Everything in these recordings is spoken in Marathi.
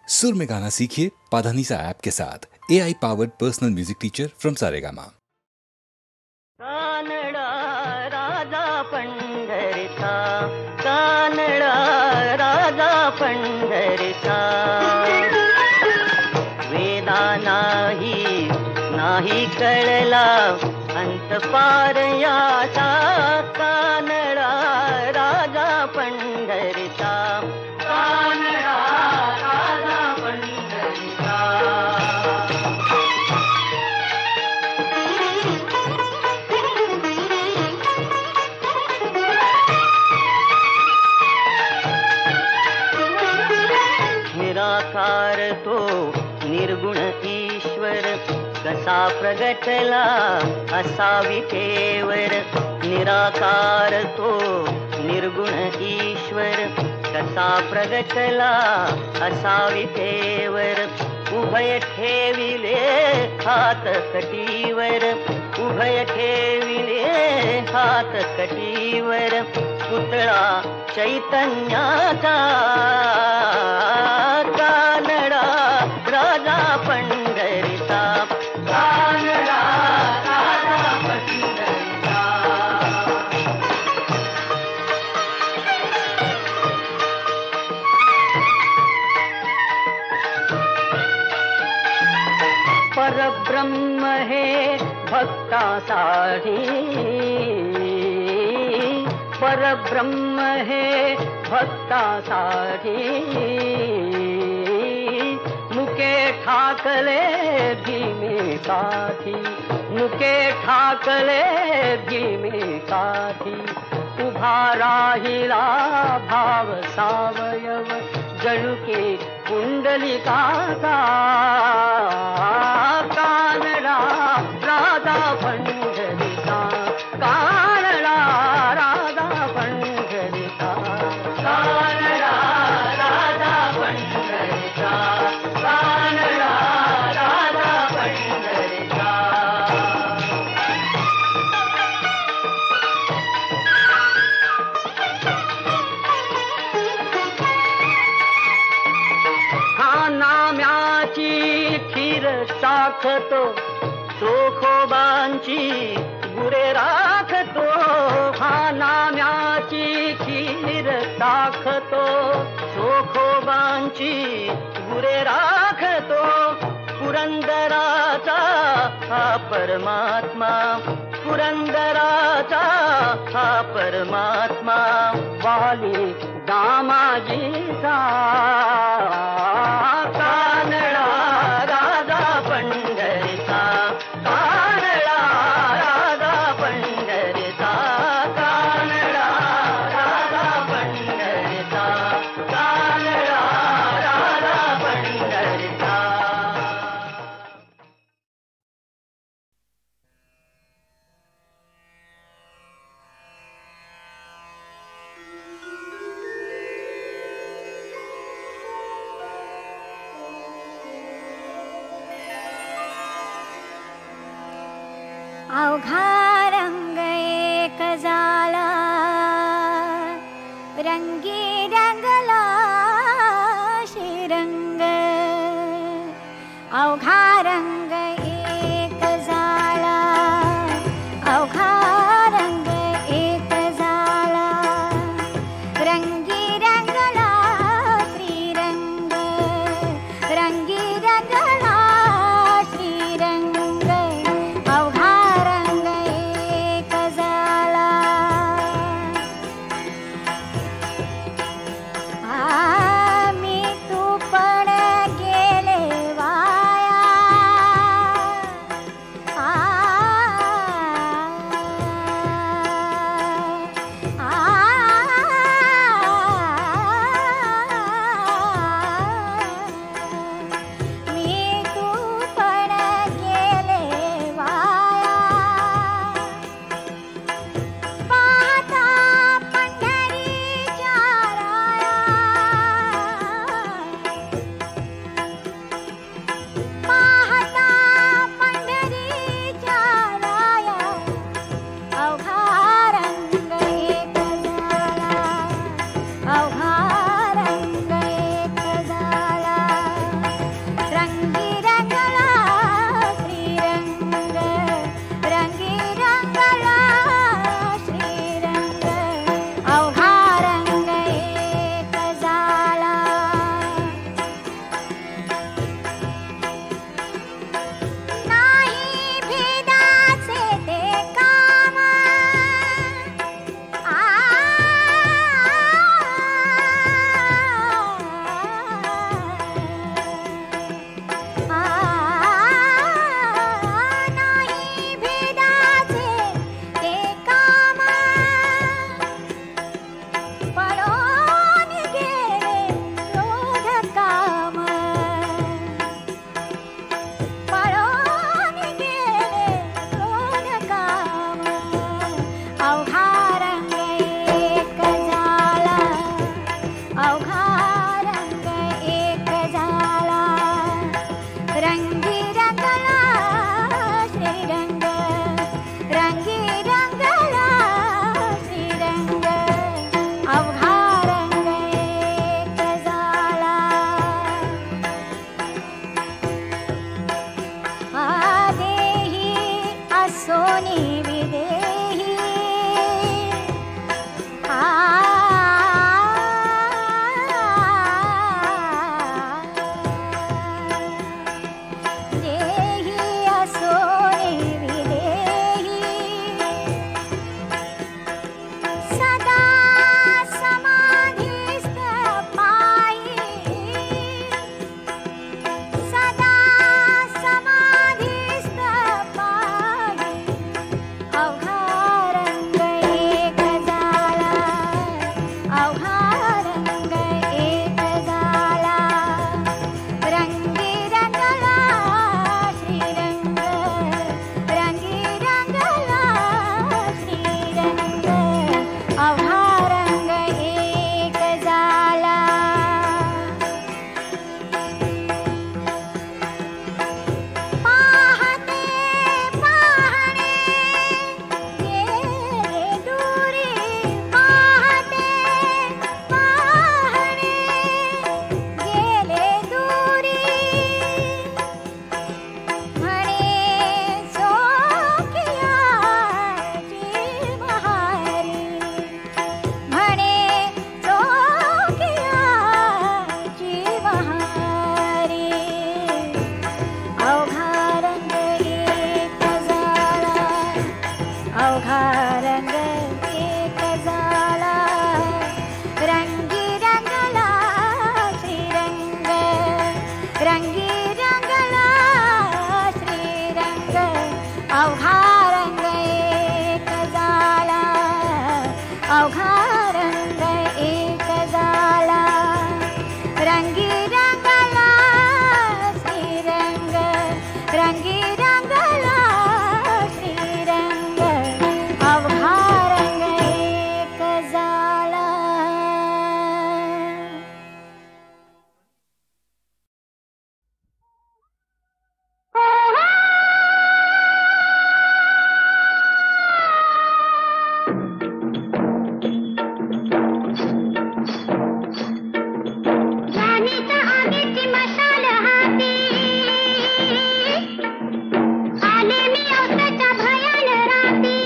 सुर में गाना सीखिए पाधानीसा ऐप के साथ। AI powered personal music teacher from Saregama. कानडा राजा पंढरीचा, कानडा राजा पंढरीचा, वेदा नाही कळला अंत पार याचा, कानडा राजा पंढरीचा, कानडा राजा पंढरीचा. निराकार तो निर्गुण ईश्वर कसा प्रगटला असा विटेवर, निराकार तो निर्गुण ईश्वर कसा प्रगटला असा विटेवर, उभय ठेविले हात कटीवर, उभय ठेविले हात कटीवर, पुतळा चैतन्याचा, कानडा राजा पंढरीचा, कानडा राजा पंढरीचा. परब्रह्म हे भक्तासाठी, परब्रह्म हे भक्तासाठी, मुके ठाकले भीमेकाठी, मुके ठाकले भीमेकाठी, उभा राहिला भाव सावयव जणुके कुंडलिकाचा, कानडा राजा पंढरीचा, कानडा राजा पंढरीचा, कानडा राजा पंढरीचा, कानडा राजा पंढरीचा. हा नाम्याची खीर टाकतो, चोखोबांची गुरे राखतो, हा नाम्याची खीर टाकतो, चोखोबांची गुरे राखतो, पुरंदराचा हा परमात्मा, पुरंदराचा हा परमात्मा, वाली दामाजीचा, कानडा राजा पंढरीचा, कानडा राजा पंढरीचा, कानडा राजा पंढरीचा, कानडा राजा पंढरीचा. अवघा रंग एक झाला, रंगी रंगला श्रीरंग, अवघा रंग एक झाला, अवघा रंग एक झाला, रंगी रंगला श्रीरंग, रंगी रंगला श्रीरंग, अवघा रंग रंगी रंगला श्रीरंग अवघा रंग एक झाला अवघा रंग एक झाला रंगी रंगला श्रीरंग रंगी रंगला श्रीरंग अवघा रंग एक झाला. राणीच्या आगीची मशाल हाती आले मी औताच्या भयान राती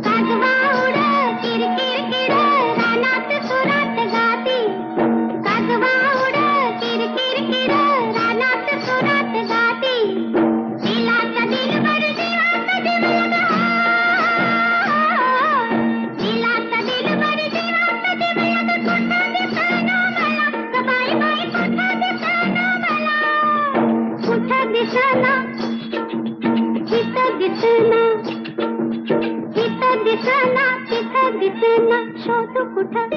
काजवा उड किरकिर किड रानात सुरात गाती काजवा उड किरकिर किड रानात सुरात गाती दिलाचा दिलबर जीवाचा दिवलगा दिलाचा दिलबर जीवाचा दिवलगा कोठा दिसना मला बाई बाई कोठा दिसना मला कुठं दिसना तिथं दिसना तिथं दिसना तिथं दिसना शोध कुठं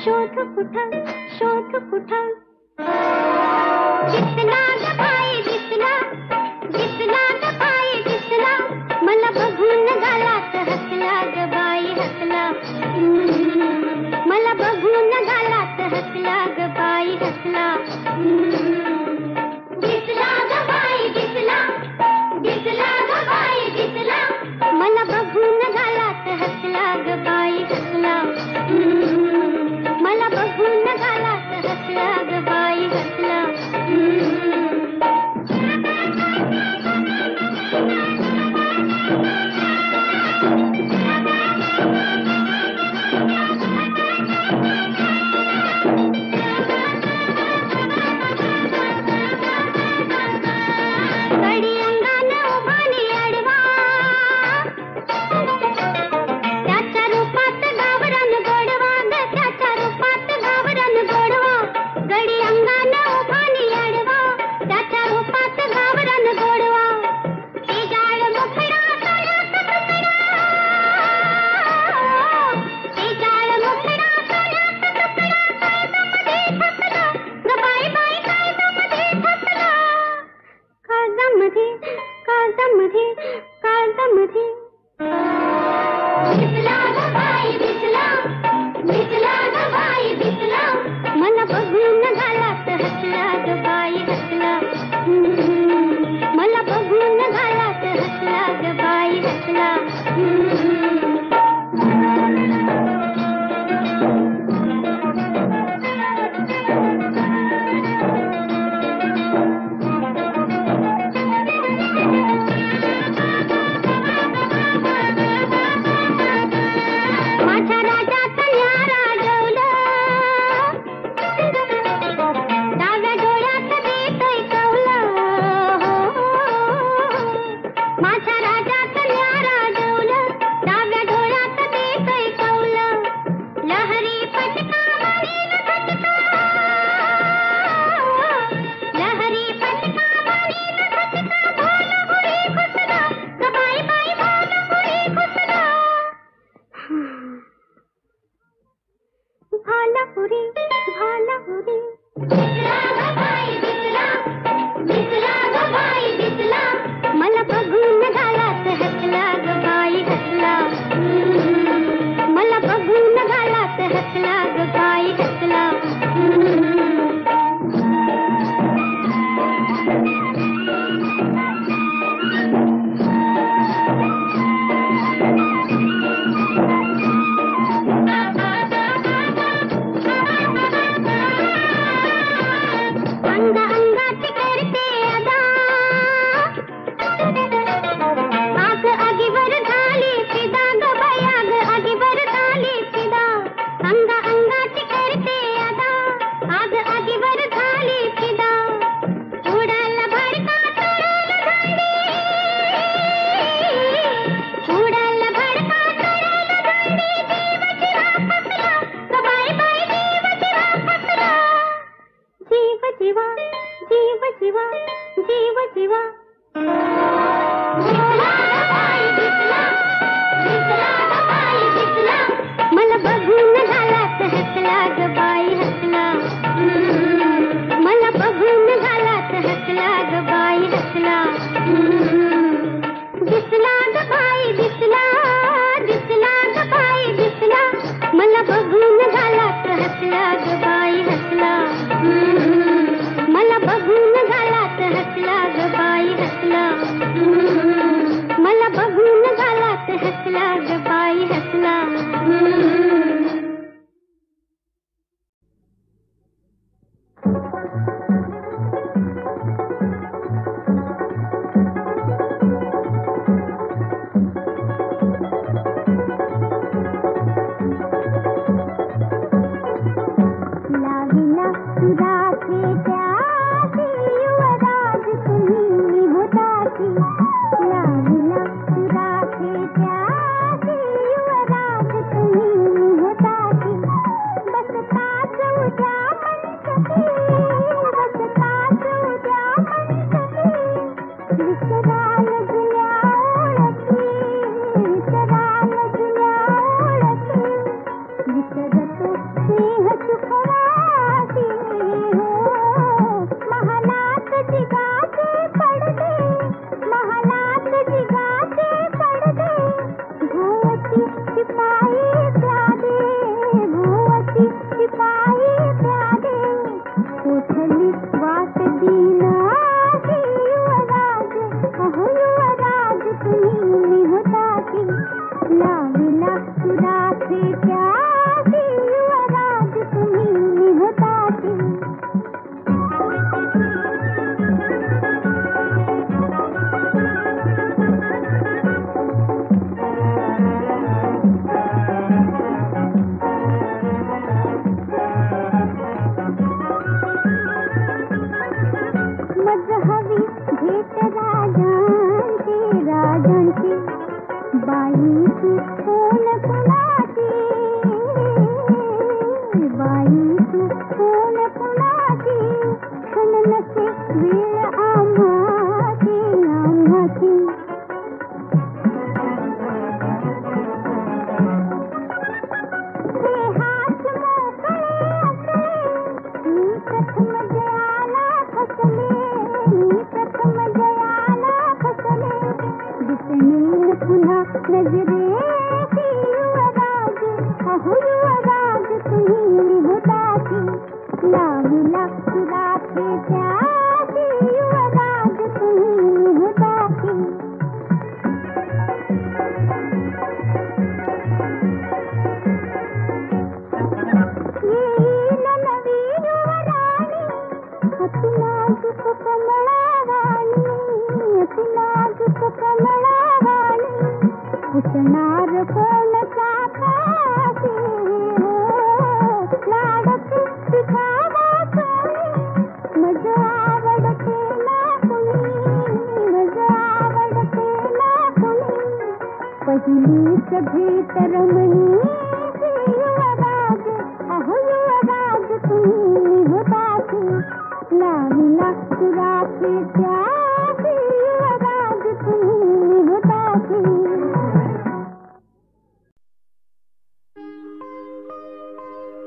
शोध कुठं शोध कुठं दिसला ग बाई दिसला दिसला ग बाई दिसला मला बघून गालात हसला ग बाई हसला मला बघून गालात हसला ग बाई हसला दिसला ग बाई दिसला दिसला ग बाई दिसला मला बघून गालात हसला ग बाई हसला मला बघून गालात हसला ग बाई हसला शिवा जीव शिवा जीव शिवा दिसला ग बाई दिसला दिसला ग बाई दिसला मला बघून घालात हसला ग बाई हसला मला बघून घालात हसला ग बाई हसला दिसला ग बाई दिसला दिसला ग बाई दिसला मला बघून घालात हसला ग बाई हसला मला बघून घालात हसला ग बाई हसला मला बघून घालात हसला ग बाई हसला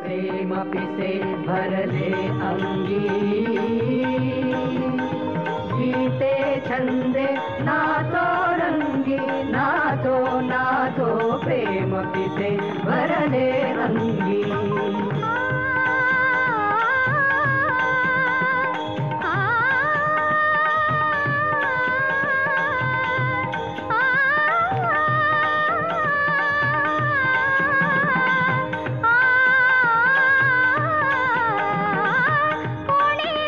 प्रेम पिसे भरले अंगी गीते छंदे नाचो रंगी नाचो नाचो प्रेम पिसे भरले अंगी कोणी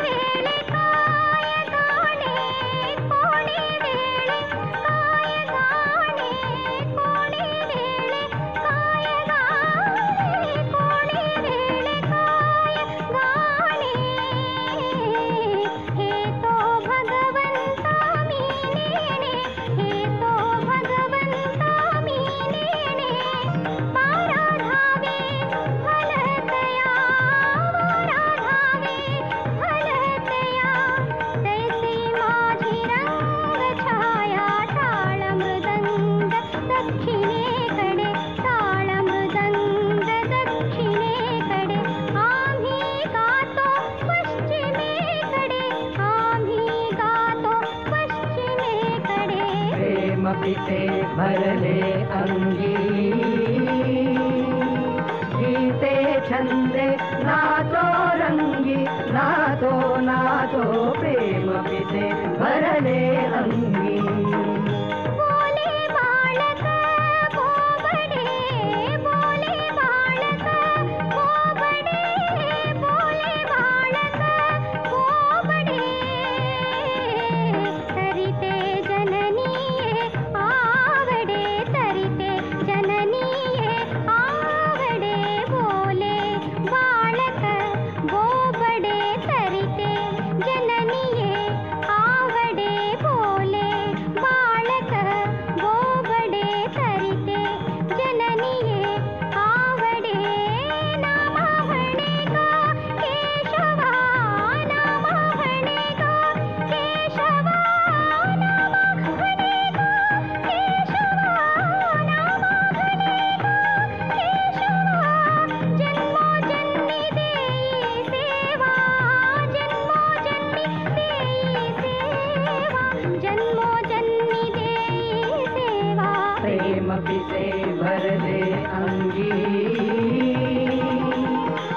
पिसे भरले अंगी गीते छंदे नाचो रंगी नाचो नाचो प्रेम पिसे भरले अंगी बोले बालक बोबडे बोले बालक बोबडे बोले बालक बोबडे तरिते जननीये आवडे तरिते जननीये आवडे बोले बालक बोबडे तरिते जननीये आवडे बोले बालक बोबडे तरिते जननीये आवडे नामा म्हणे ग केशवा नामा म्हणे ग केशवा नामा म्हणे ग केशवा नामा म्हणे ग केशवा जन्मोजन्मी देई सेवा जन्मोजन्मी देई सेवा जन्मोजन्मी देई सेवा प्रेम पिसे भरले अंगी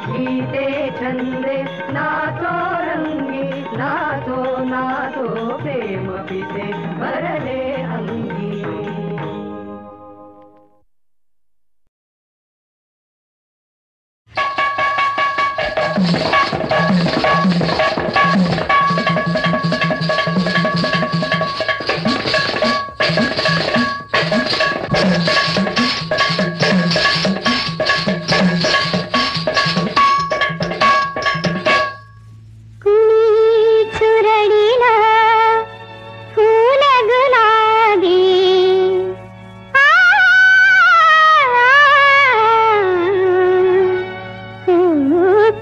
गीते छंदे नाचो रंगी नाचो नाचो प्रेम पिसे भरले अंगी कुणी चुरडीला फूल गुलाबी आ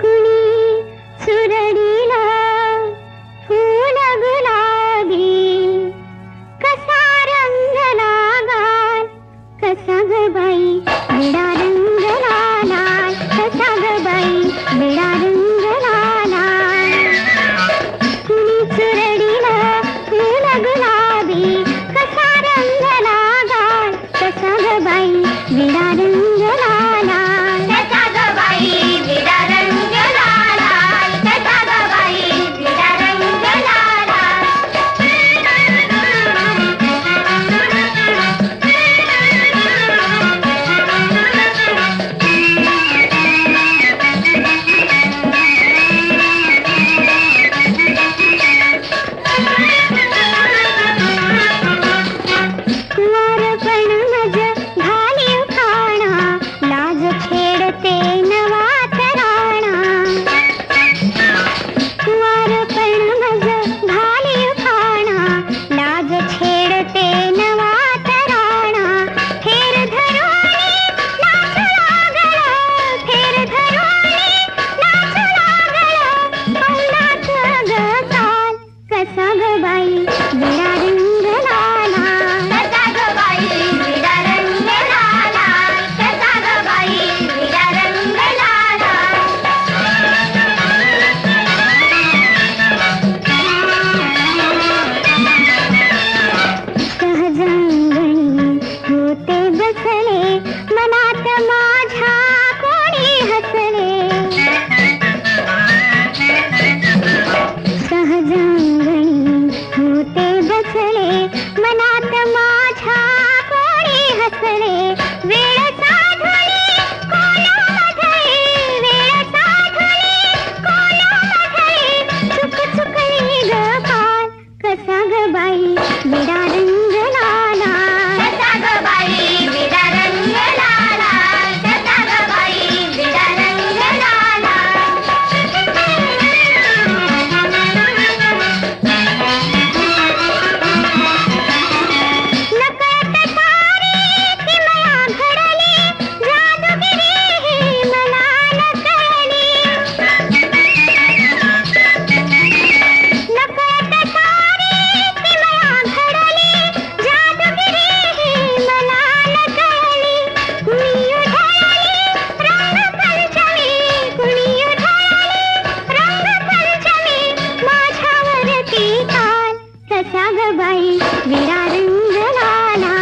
कुणी चुरडीला फूल गुलाबी कसा रंग लागाल कसा ग बाई विडा रंग लालाल कसा ग बाई विडा रंग लालाल कुणी चुरडीला फूल गुलाबी कसा रंग लागाल कसा ग बाई विडा रंग लालाल कसा ग बाई विडा रंग लालाल कसा ग बाई विडा रंग कुंवारपण मज घाली उखाणा लाज छेडते नवा तराणा कुंवारपण मज घाली उखाणा लाज छेडते नवा तराणा फेर धरोणी नाच लागला फेर धरोणी नाच लागला अंगात ग काल कसा ग बाई विडा रंग लाला कसा ग बाई विडा रंग लाला कसा ग बाई विडा रंग लाला सहजांगणी होते बसले मनात माझ्या कोणी हसले सहजांगणी होते बसले मनात माझ्या कोणी हसले वेळ साधली कोणामध्ये वेळ साधली कोणामध्ये चुक चुकली ग पाल कसा ग बाई विडा रंग लाला कसा ग बाई विडा रंग लाला कसा ग बाई विडा रंग लाला नकळत सारी किमया घडली जादूगिरी ही मला न कळली नकळत सारी किमया घडली जादूगिरी ही मला न कळली कुणी उधळली रंगपंचमी कुणी उधळली रंगपंचमी माझ्यावरती काल कसा ग बाई विडा रंग लाला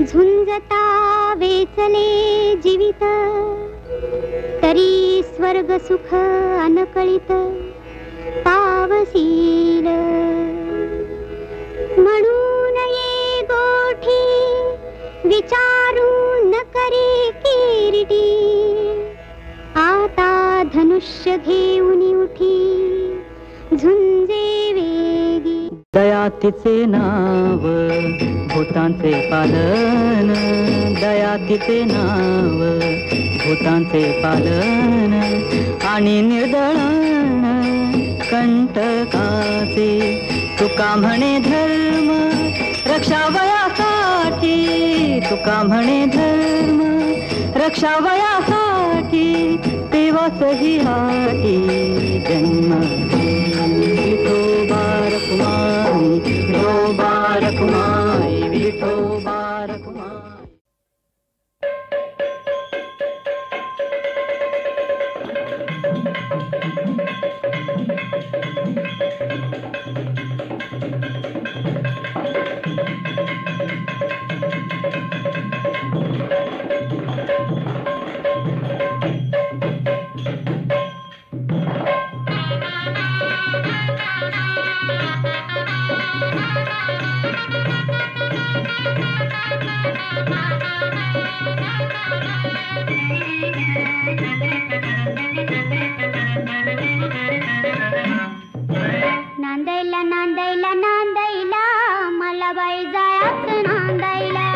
झुंजता वेचले जीवित तरी स्वर्ग सुख अनकळित पावसील म्हणून ये गोठी विचारू न करे किरीटी आता धनुष्य घेऊन उठी झुंजे वेगी दया तिचे नाव भूतांचे पालन दया तिचे नाव भूतांचे पालन आणि निर्दळण कंटकाचे तुका म्हणे धर्म रक्षावयासाठी तुका म्हणे धर्म रक्षावयासाठी तेव्हाचही हाती जन्म विठोबा रखुमाई विठोबा रखुमाई विठोबा रखुमाई. नांदायला नांदायला नांदायला मला बाई जायचं नांदायला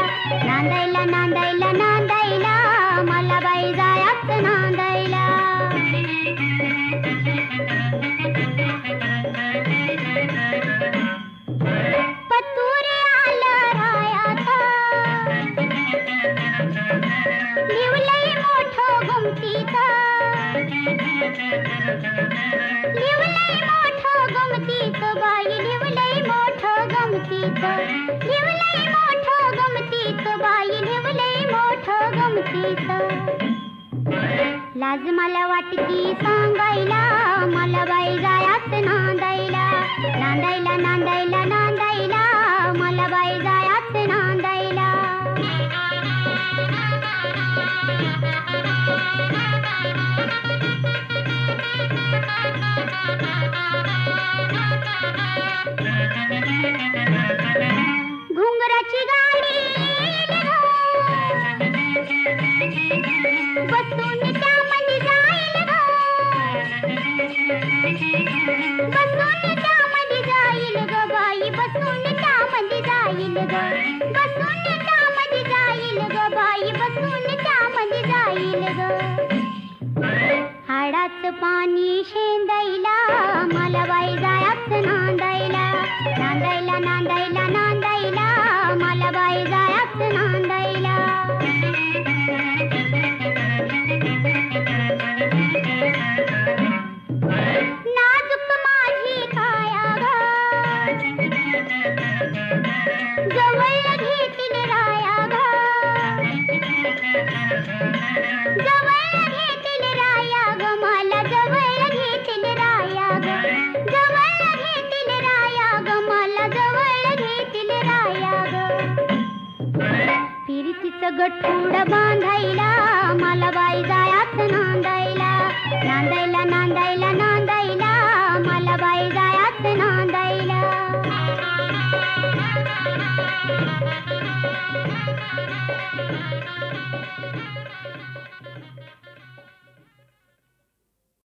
नांदायला नांदायला नांदायला मला बाई जायचं नांदायला पतुरे आलं रायाचा लिवलंय मोठं गुमतीचं लिवलंय मोठं गमतीचं बाई लिवलंय मोठं गमतीचं लिवलंय मोठं गमतीचं बाई लिवलंय मोठं गमतीचं लाज मला वाटती सांगायला मला बाई जायाच नांदायला नांदायला नांदायला नांदायला मला बाई जायाच नांदायला घुंगराची गाडी बसून त्यामध्ये जाईल बसून त्यामध्ये जाईल ग बाई बसून त्यामध्ये जाईल ग बसून त्यामध्ये जाईल ग बाई बसून त्यामध्ये जाईल ग हाडाचं पाणी शेंदायला मला बाई जायाच नांदायला नांदायला नांदायला नांदायला मला बाई जायाच नांदायला नाजूक माझी काया ग जवळ घेतील राया ग जवळ घेतील राया ग मला जवळ घेतील राया ग जवळ घेतील राया ग मला जवळ घेतील राया ग फिरतीचं गठुड बांधायला मला बाई जायाच नांदायला नांदायला नांदायला नांदायला